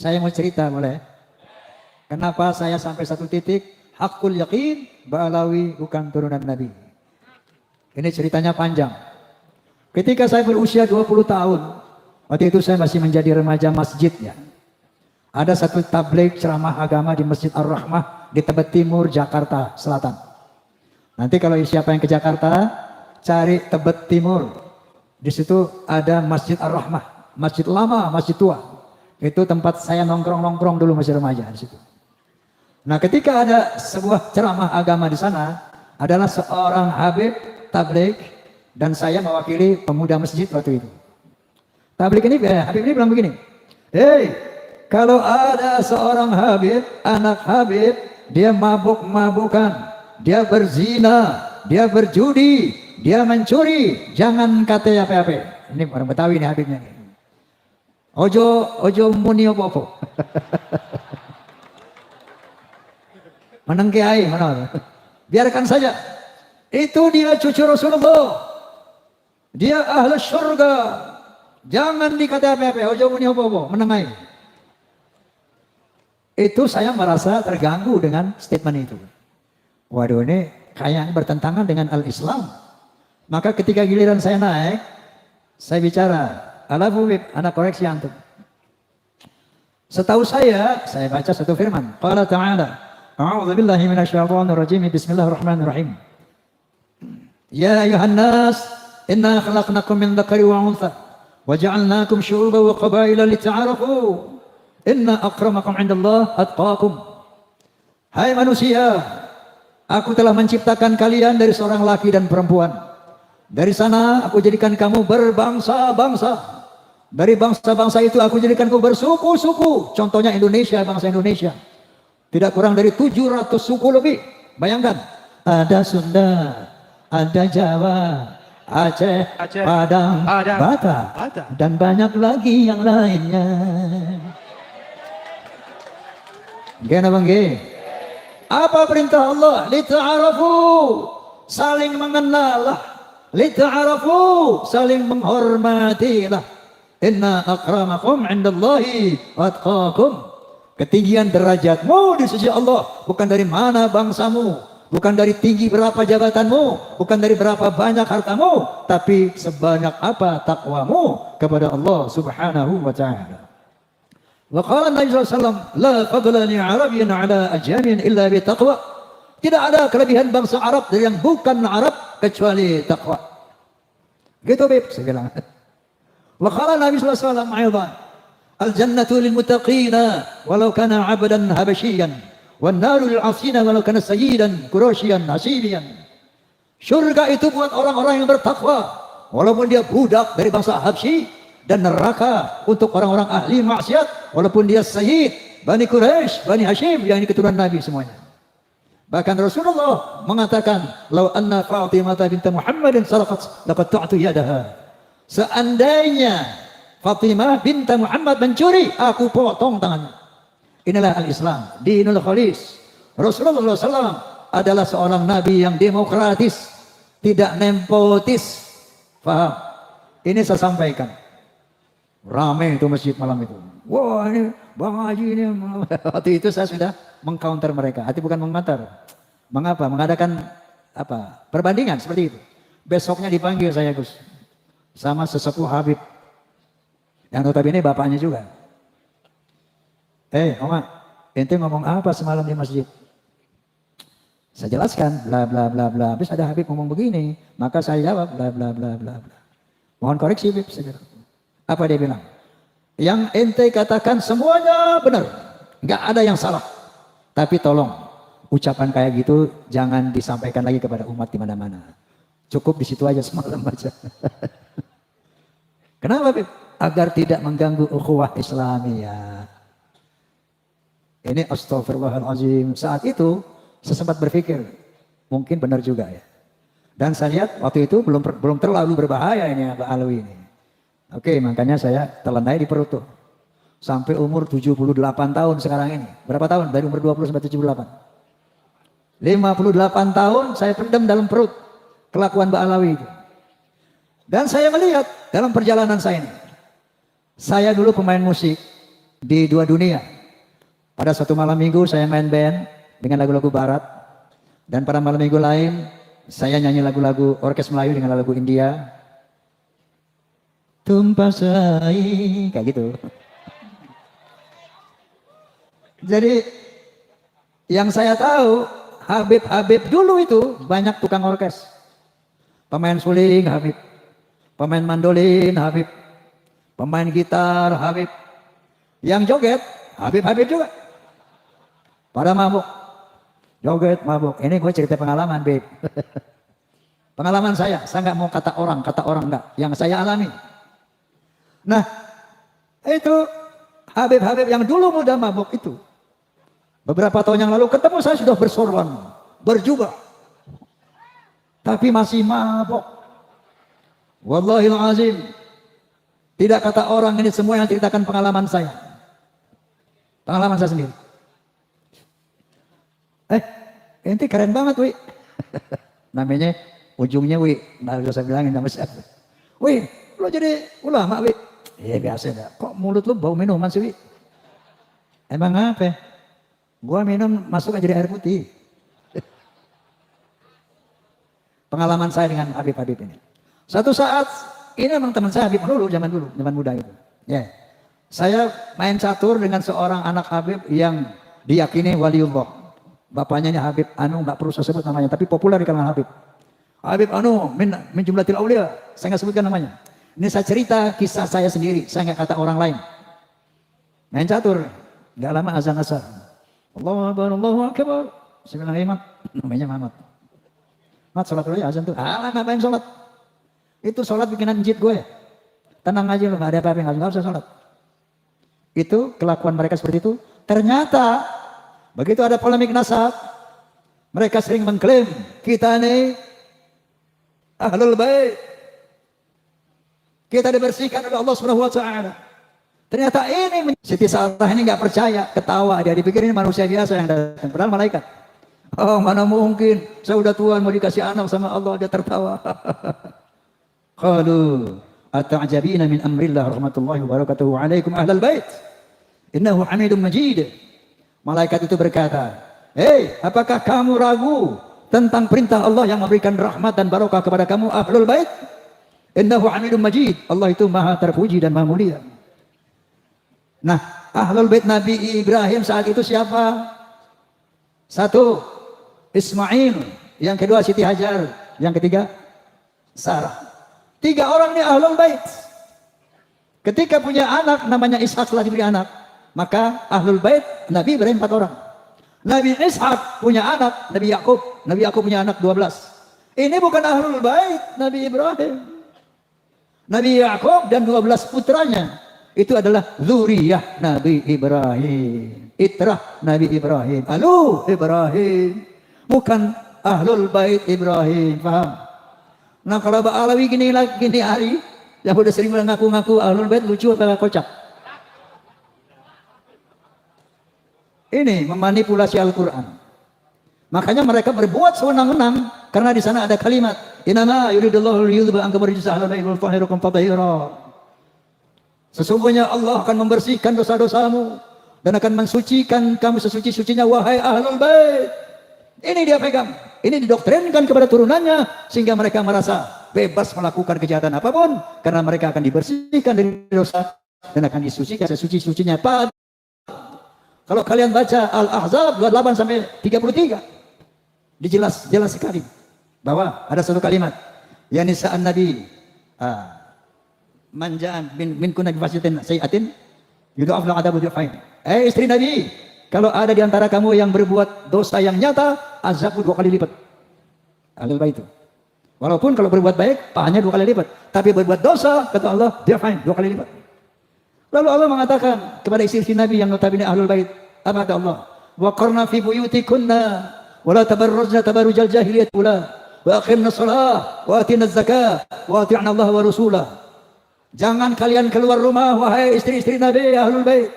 Saya mau cerita boleh? Kenapa saya sampai satu titik hakul yakin Ba'alawi bukan turunan Nabi. Ini ceritanya panjang. Ketika saya berusia 20 tahun, waktu itu saya masih menjadi remaja masjid ya. Ada satu tabligh ceramah agama di Masjid Ar-Rahmah di Tebet Timur, Jakarta Selatan. Nanti kalau siapa yang ke Jakarta, cari Tebet Timur. Di situ ada Masjid Ar-Rahmah, masjid lama, masjid tua. Itu tempat saya nongkrong-nongkrong dulu masih remaja di situ. Nah, ketika ada sebuah ceramah agama di sana, adalah seorang habib tabligh dan saya mewakili pemuda masjid waktu itu. Tabligh ini, habib ini bilang begini, "Hei, kalau ada seorang habib, anak habib, dia mabuk-mabukan, dia berzina, dia berjudi, dia mencuri, jangan kata apa-apa." Ini orang Betawi nih habibnya. Ojo muni apa-apa. Menang kiai, mana? Biarkan saja. Itu dia cucu Rasulullah. Dia ahli surga. Jangan dikata apa-apa. Ojo muni apa-apa. Menengai. Itu saya merasa terganggu dengan statement itu. Waduh, ini kayaknya bertentangan dengan al-Islam. Maka ketika giliran saya naik, saya bicara, Al-Habib, anak koreksi antum. Setahu saya baca satu firman. Qala ta'ala, A'udzubillahi minasyaitonirrajim. Bismillahirrahmanirrahim. Ya ayuhan nas, inna khalaqnakum min dzakari wa untha wa ja'alnakum syu'uban wa qabaila lita'arafu. Inna akramakum 'indallah atqakum. Hai manusia, aku telah menciptakan kalian dari seorang laki dan perempuan. Dari sana aku jadikan kamu berbangsa-bangsa. Dari bangsa-bangsa itu aku jadikan kamu bersuku-suku. Contohnya Indonesia, bangsa Indonesia. Tidak kurang dari 700 suku lebih. Bayangkan, ada Sunda, ada Jawa, Aceh, Padang, Batak, dan banyak lagi yang lainnya. Gimana bang? Apa perintah Allah? Lita'arafu, saling mengenal. Lita'arafu, saling menghormatilah. Inna akramakum 'indallahi atqakum. Ketinggian derajatmu di sisi Allah bukan dari mana bangsamu, bukan dari tinggi berapa jabatanmu, bukan dari berapa banyak hartamu, tapi sebanyak apa takwamu kepada Allah Subhanahu wa ta'ala. Wa qala Nabi sallallahu alaihi wasallam, la fadla li 'arabiyyin 'ala ajamiyyin illa bi taqwa. Tidak ada kelebihan bangsa Arab dari yang bukan Arab kecuali takwa. Gitu Bib, saya bilang. Wa qala Nabi sallallahu alaihi wasallam aidan, al-jannatu lil muttaqina walau kana 'abdan habasyian wan naru lil 'asina walau kana sayyidan quraisyan hasibian. Surga itu buat orang-orang yang bertakwa walaupun dia budak dari bangsa Habsyi, dan neraka untuk orang-orang ahli maksiat walaupun dia sayyid Bani Quraisy, Bani Hashim, yang ini keturunan Nabi semuanya. Bahkan Rasulullah mengatakan, "Lau anna Fatimah bint Muhammadin sarqat laqad ta'tu yadaha." Seandainya Fatimah bint Muhammad mencuri, aku potong tangannya. Inilah al-Islam, dinul khalis. Rasulullah SAW adalah seorang nabi yang demokratis, tidak nepotis. Faham? Ini saya sampaikan. Ramai itu masjid malam itu. Wah, ini Bang Haji ini. Waktu itu saya sudah mengcounter mereka. Hati bukan mengantar. Mengapa? Mengadakan apa? Perbandingan seperti itu. Besoknya dipanggil saya Gus sama sesepuh Habib. Yang notabene bapaknya juga. Oma, ente ngomong apa semalam di masjid? Saya jelaskan, bla bla bla bla. Habis ada Habib ngomong begini, maka saya jawab, bla bla bla bla bla. Mohon koreksi, Habib. Apa dia bilang? Yang ente katakan semuanya benar, nggak ada yang salah. Tapi tolong, ucapan kayak gitu jangan disampaikan lagi kepada umat di mana-mana. Cukup di situ aja semalam aja. Kenapa, Habib? Agar tidak mengganggu ukhuwah Islamiyah. Ini astagfirullahaladzim. Saat itu saya sempat berpikir, mungkin benar juga ya. Dan saya lihat waktu itu belum terlalu berbahaya ini Pak Alwi ini. Oke, makanya saya telan di perut tuh. Sampai umur 78 tahun sekarang ini. Berapa tahun? Dari umur 20 sampai 78. 58 tahun saya pendam dalam perut kelakuan Mbak Alawi itu. Dan saya melihat dalam perjalanan saya ini. Saya dulu pemain musik, di dua dunia. Pada suatu malam minggu saya main band dengan lagu-lagu barat, dan pada malam minggu lain saya nyanyi lagu-lagu orkes Melayu dengan lagu India. Tumpah sai, kayak gitu. Jadi yang saya tahu, Habib dulu itu banyak tukang orkes. Pemain suling Habib, pemain mandolin Habib, pemain gitar Habib. Yang joget Habib juga. Pada mabuk, joget mabuk. Ini gue cerita pengalaman, Beb. Pengalaman saya nggak mau kata orang enggak. Yang saya alami. Nah, itu Habib yang dulu muda mabuk itu. Beberapa tahun yang lalu ketemu saya sudah bersorban, berjubah. Tapi masih mabuk. Wallahil azim. Tidak kata orang, ini semua yang ceritakan pengalaman saya. Pengalaman saya sendiri. Ente keren banget, Wi. Namanya ujungnya Wi. Nah, saya bilangin nama siapa. Wi, lo jadi ulama, Wi. Iya biasa dah. Kok mulut lu bau minuman sih, Wi? Emang apa? Gua minum masuk aja jadi air putih. Pengalaman saya dengan Habib ini. Satu saat, ini memang teman saya Habib dulu, zaman muda itu. Ya. Saya main catur dengan seorang anak Habib yang diyakini waliullah. Bapaknya ini Habib Anu, nggak perlu saya sebut namanya, tapi populer di kalangan Habib. Habib Anu min jumlatil aulia, saya nggak sebutkan namanya. Ini saya cerita kisah saya sendiri, saya nggak kata orang lain. Main catur, nggak lama azan asar. Allahu Akbar, Allahu Akbar. Saya bilang, Mat, namanya Mamat. Mat, sholat dulu ya azan tuh. Alah, ngapain sholat? Itu sholat bikinan jid gue. Tenang aja loh, nggak ada apa-apa, nggak usah sholat. Itu kelakuan mereka seperti itu. Ternyata begitu ada polemik nasab, mereka sering mengklaim kita ini ahlul bait. Kita dibersihkan oleh Allah Subhanahu wa taala. Ternyata ini Siti Salah ini nggak percaya, ketawa dia, dipikir ini manusia biasa yang datang, padahal malaikat. Oh, mana mungkin, saya udah tua mau dikasih anak sama Allah, dia tertawa. Qalu ata'jabina min amrillah rahmatullahi wa barakatuhu alaikum ahlal bait. Innahu Hamidum Majid. Malaikat itu berkata, "Hei, apakah kamu ragu tentang perintah Allah yang memberikan rahmat dan barokah kepada kamu ahlul bait? Innahu Hamidum Majid." Allah itu maha terpuji dan maha mulia. Nah, ahlul bait Nabi Ibrahim saat itu siapa? Satu, Ismail. Yang kedua, Siti Hajar. Yang ketiga, Sarah. 3 orang ini ahlul bait. Ketika punya anak namanya Ishak, setelah diberi anak, maka ahlul bait Nabi Ibrahim 4 orang. Nabi Ishak punya anak, Nabi Yakub. Nabi Yakub punya anak 12. Ini bukan ahlul bait Nabi Ibrahim. Nabi Yakub dan 12 putranya itu adalah zuriyah Nabi Ibrahim, itrah Nabi Ibrahim, alu Ibrahim, bukan ahlul bait Ibrahim, paham? Nah, kalau Mbak Alawi gini hari yang udah sering mengaku-ngaku ahlul bait, lucu atau kocak? Ini memanipulasi Al-Quran. Makanya mereka berbuat sewenang-wenang karena di sana ada kalimat innama yuridullahu liyudhhiba ankum rijsa ahlal bait wal yutahhirakum tatheera. Sesungguhnya Allah akan membersihkan dosa-dosamu dan akan mensucikan kamu sesuci-sucinya wahai ahlul bait. Ini dia pegang. Ini didoktrinkan kepada turunannya sehingga mereka merasa bebas melakukan kejahatan apapun karena mereka akan dibersihkan dari dosa dan akan disucikan sesuci-sucinya. Kalau kalian baca Al-Ahzab 28 sampai 33, jelas sekali bahwa ada satu kalimat, ya nisa'an Nabi, manjaan min kunna bifasitin sayiatin yudha'af lahu adabu dhi'fain. Istri Nabi, kalau ada di antara kamu yang berbuat dosa yang nyata, azab 2 kali lipat. Ahlul bait itu. Walaupun kalau berbuat baik, pahalanya 2 kali lipat. Tapi berbuat dosa, kata Allah, dhi'fain, 2 kali lipat. Lalu Allah mengatakan kepada istri Nabi yang notabene ahlul bait, apa kata Allah? Wa qarna fi buyutikunna wa la tabarrujna tabarrujal jahiliyah ula wa aqimna shalah wa atina zakah wa ati'na Allah wa rasulah. Jangan kalian keluar rumah wahai istri-istri Nabi ahlul bait.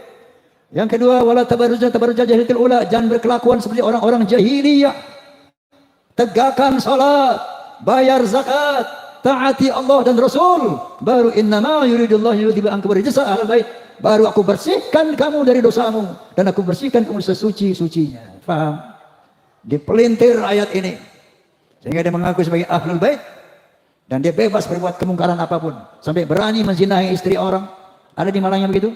Yang kedua, wala tabarrujna tabarrujal jahiliyatil ula, jangan berkelakuan seperti orang-orang jahiliyah. Tegakkan salat, bayar zakat, taati Allah dan Rasul, baru innama yuridullahu yudhiba ankum rijsa ahlul bait. baru aku bersihkan kamu dari dosamu dan aku bersihkan kamu sesuci-sucinya. Paham? Dipelintir ayat ini sehingga dia mengaku sebagai ahlul bait dan dia bebas berbuat kemungkaran apapun sampai berani menzinahi istri orang. Ada di Malang yang begitu?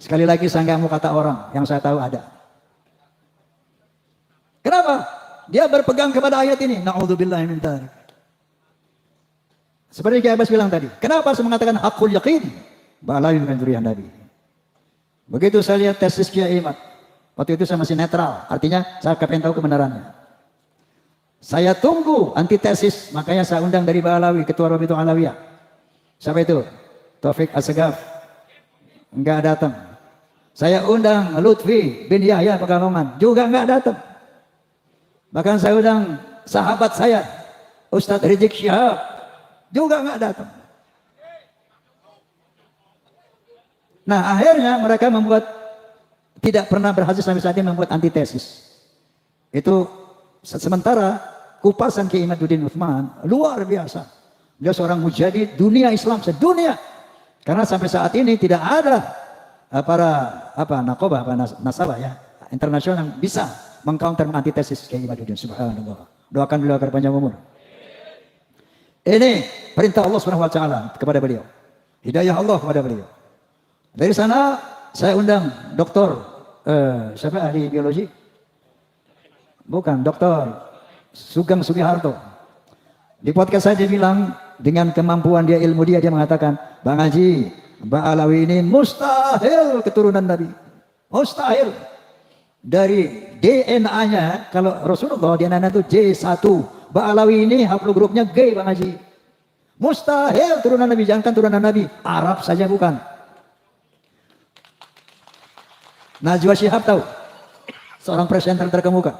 Sekali lagi saya nggak mau kata orang, yang saya tahu ada. Kenapa? Dia berpegang kepada ayat ini. Na'udzubillahi min dzalik. Seperti Kiai Abbas bilang tadi. Kenapa saya mengatakan hakul yakin? Ba'alawi dengan durian Nabi. Begitu saya lihat tesis Kiai Imad. Waktu itu saya masih netral. Artinya saya pengen tahu kebenarannya. Saya tunggu antitesis. Makanya saya undang dari Ba'alawi, Ketua Rabitul Alawiyah. Siapa itu? Taufik Assegaf. Enggak datang. Saya undang Lutfi bin Yahya Pekalongan. Juga enggak datang. Bahkan saya undang sahabat saya, Ustadz Rizik Syihab, juga nggak datang. Nah akhirnya mereka tidak pernah berhasil sampai saat ini membuat antitesis. Itu sementara kupasan Kiai Imaduddin Utsman luar biasa. Dia seorang mujahid dunia Islam sedunia. Karena sampai saat ini tidak ada nakobah, nasabah ya internasional yang bisa mengcounter antitesis Kiai Imaduddin. Subhanallah. Doakan beliau agar panjang umur. Ini perintah Allah Subhanahu wa taala kepada beliau. Hidayah Allah kepada beliau. Dari sana saya undang doktor siapa ahli biologi? Bukan, Doktor Sugeng Sugiharto. Di podcast saya dia bilang dengan kemampuan dia, ilmu dia mengatakan, Bang Haji, Ba'alawi ini mustahil keturunan Nabi. Mustahil. Dari DNA-nya, kalau Rasulullah DNA-nya itu J1. Ba'alawi ini haplogrupnya G, Bang Haji. Mustahil turunan Nabi, jangankan turunan Nabi, Arab saja bukan. Najwa Shihab tahu, seorang presenter terkemuka.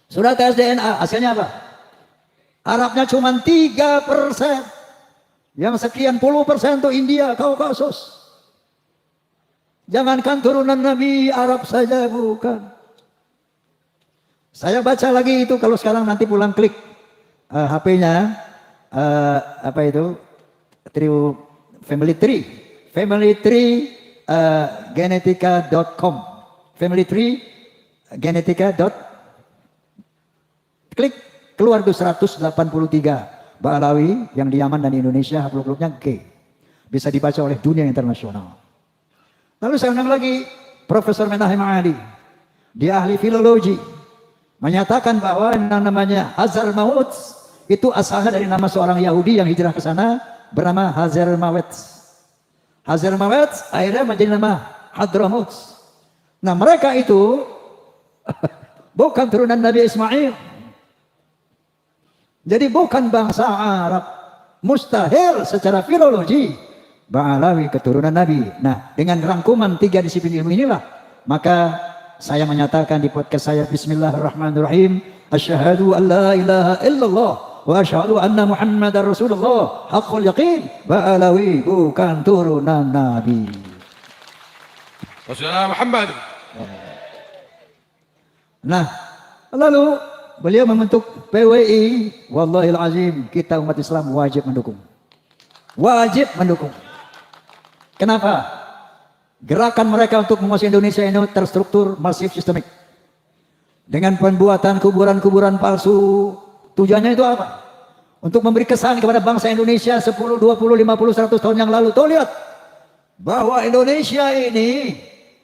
Sudah tes DNA, hasilnya apa? Arabnya cuma 3%. Yang sekian puluh persen itu India, Kaukasus. Jangankan turunan Nabi, Arab saja bukan. Saya baca lagi itu kalau sekarang nanti pulang klik HP-nya apa itu Family Tree genetika.com Family Tree genetika. Klik keluar tuh 183 Ba'alawi yang di Yaman dan Indonesia haplogrupnya G. Bisa dibaca oleh dunia internasional. Lalu saya undang lagi Profesor Menahim Ali. Dia ahli filologi. Menyatakan bahwa yang namanya Hazar Maut itu asalnya dari nama seorang Yahudi yang hijrah ke sana bernama Hazar Mawet. Hazar Mawet akhirnya menjadi nama Hadramaut. Nah mereka itu bukan turunan Nabi Ismail. Jadi bukan bangsa Arab. Mustahil secara filologi Ba'alawi keturunan Nabi. Nah dengan rangkuman 3 disiplin ilmu inilah maka saya menyatakan di podcast saya Bismillahirrahmanirrahim. Asyhadu an la ilaha illallah wa asyhadu anna Muhammadar Rasulullah. Haqqul yaqin. Ba'alawi bukan turunan Nabi. Rasulullah Muhammad. Nah, lalu beliau membentuk PWI. Wallahil azim, kita umat Islam wajib mendukung. Wajib mendukung. Kenapa? Gerakan mereka untuk menguasai Indonesia ini terstruktur, masif, sistemik. Dengan pembuatan kuburan-kuburan palsu. Tujuannya itu apa? Untuk memberi kesan kepada bangsa Indonesia 10, 20, 50, 100 tahun yang lalu. Tuh lihat. Bahwa Indonesia ini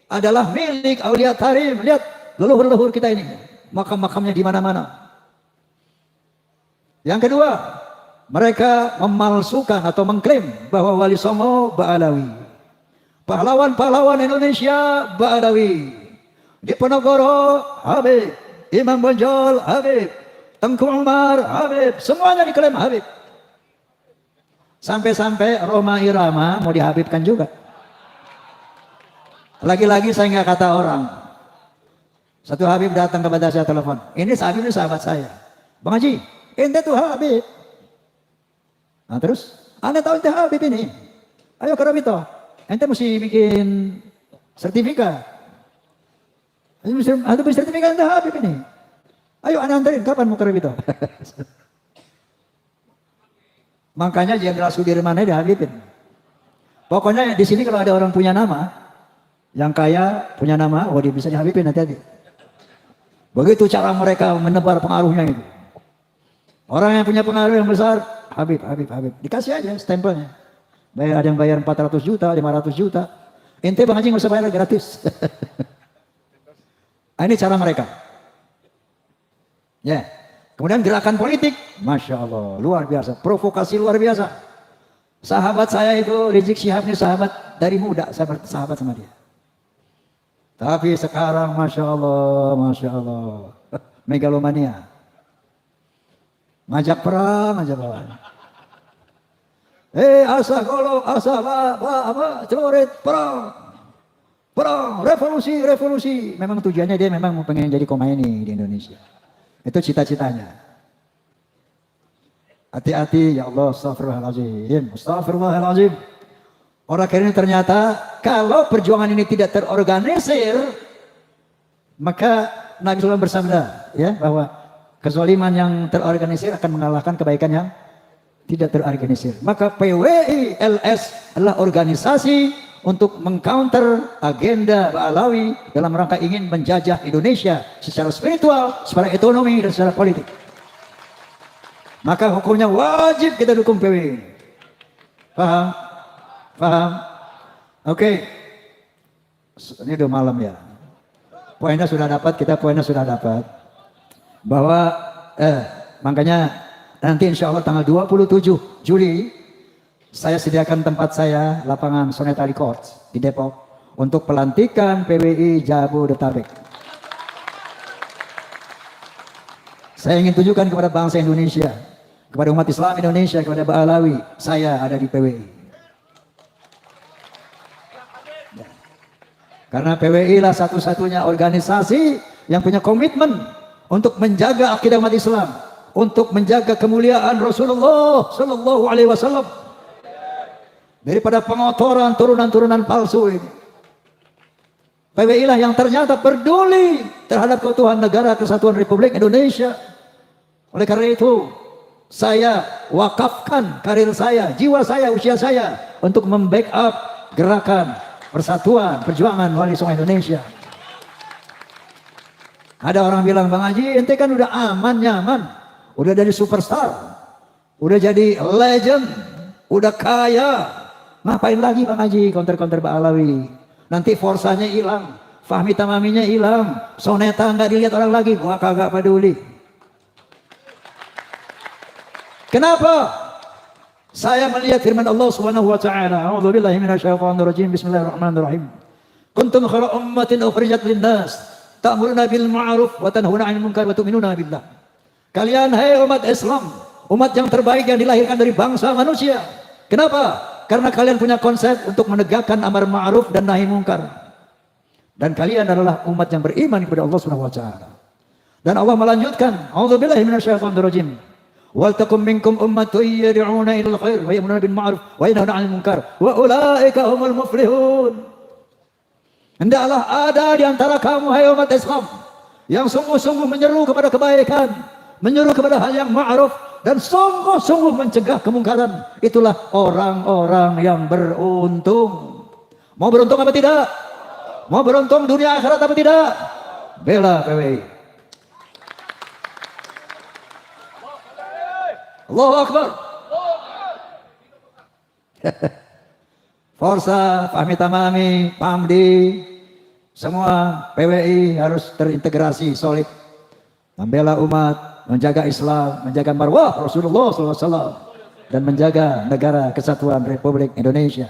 adalah milik Aulia Tarim. Lihat leluhur-leluhur kita ini. Makam-makamnya di mana-mana. Yang kedua, mereka memalsukan atau mengklaim bahwa Wali Songo Ba'alawi. Pahlawan-pahlawan Indonesia Ba'alawi. Diponegoro Habib, Imam Bonjol Habib, Tengku Umar Habib, semuanya diklaim Habib. Sampai-sampai Roma Irama mau dihabibkan juga. Lagi-lagi saya nggak kata orang. Satu Habib datang kepada saya telepon. Ini Habib ini sahabat saya. Bang Haji, ente tuh Habib. Nah terus, anda tahu ente Habib ini. Ayo ke Rabito. Ente mesti bikin sertifikat. Ada sertifikat ente Habib ini. Ayo anda anterin, kapan mau ke Rabito? Makanya Jenderal Sudirman ini dihabibin. Pokoknya di sini kalau ada orang punya nama, yang kaya punya nama, dia bisa dihabibin, hati-hati. Begitu cara mereka menebar pengaruhnya itu. Orang yang punya pengaruh yang besar, Habib. Dikasih aja stempelnya. Ada yang bayar 400 juta, 500 juta. Ente Bang Haji nggak usah bayar gratis. Ini cara mereka. Ya. Kemudian gerakan politik, Masya Allah, luar biasa. Provokasi luar biasa. Sahabat saya itu, Rizik Syihab ini sahabat dari muda, sahabat sama dia. Tapi sekarang Masya Allah, megalomania. Ngajak perang aja bawa. Asa golok, asa coret, perang, revolusi. Memang tujuannya dia memang mau pengen jadi Khomeini di Indonesia. Itu cita-citanya. Hati-hati ya Allah, astagfirullahaladzim. Orang ini ternyata kalau perjuangan ini tidak terorganisir, maka Nabi SAW bersabda ya bahwa kezaliman yang terorganisir akan mengalahkan kebaikan yang tidak terorganisir. Maka PWI LS adalah organisasi untuk mengcounter agenda Ba'alawi dalam rangka ingin menjajah Indonesia secara spiritual, secara ekonomi, dan secara politik. Maka hukumnya wajib kita dukung PWI. Paham? Oke. Ini udah malam ya. Poinnya sudah dapat. Bahwa makanya nanti insya Allah tanggal 27 Juli saya sediakan tempat saya lapangan Sonetali Courts di Depok untuk pelantikan PWI Jabodetabek. Saya ingin tunjukkan kepada bangsa Indonesia, kepada umat Islam Indonesia, kepada Ba'alawi, saya ada di PWI. Karena PWI lah satu-satunya organisasi yang punya komitmen untuk menjaga akidah umat Islam, untuk menjaga kemuliaan Rasulullah Sallallahu Alaihi Wasallam daripada pengotoran turunan-turunan palsu ini. PWI lah yang ternyata peduli terhadap keutuhan negara Kesatuan Republik Indonesia. Oleh karena itu, saya wakafkan karir saya, jiwa saya, usia saya untuk membackup gerakan persatuan, perjuangan wali songo Indonesia. Ada orang bilang, Bang Haji, ente kan udah aman, nyaman, udah jadi superstar, udah jadi legend, udah kaya. Ngapain lagi Bang Haji counter-counter Ba'alawi? Nanti forsanya hilang, Fahmi Tamaminya hilang, Soneta nggak dilihat orang lagi, gua kagak peduli. Kenapa? Saya melihat firman Allah Subhanahu wa taala, A'udzubillahi minasyaitonir rajim, bismillahirrahmanirrahim. Kuntum khairu ummatin ukhrijat lin-nas, ta'muruna bil ma'ruf wa tanhauna 'anil munkar wa tu'minuna billah. Kalian hai umat Islam, umat yang terbaik yang dilahirkan dari bangsa manusia. Kenapa? Karena kalian punya konsep untuk menegakkan amar ma'ruf dan nahi mungkar. Dan kalian adalah umat yang beriman kepada Allah Subhanahu wa taala. Dan Allah melanjutkan, A'udzubillahi minasyaitonir rajim. Wal takum minkum ummatun yad'una ilal khair wa ya'muruna bil ma'ruf wa yanhauna 'anil munkar wa ulaika humul muflihun. Hendaklah ada di antara kamu hai umat Islam yang sungguh-sungguh menyeru kepada kebaikan, menyeru kepada hal yang ma'ruf, dan sungguh-sungguh mencegah kemungkaran. Itulah orang-orang yang beruntung. Mau beruntung apa tidak? Mau beruntung dunia akhirat apa tidak? Bela PWI. Allahu Akbar. Forsa, Fahmi Tamami, Pamdi, semua PWI harus terintegrasi solid, membela umat, menjaga Islam, menjaga marwah Rasulullah SAW, dan menjaga negara Kesatuan Republik Indonesia.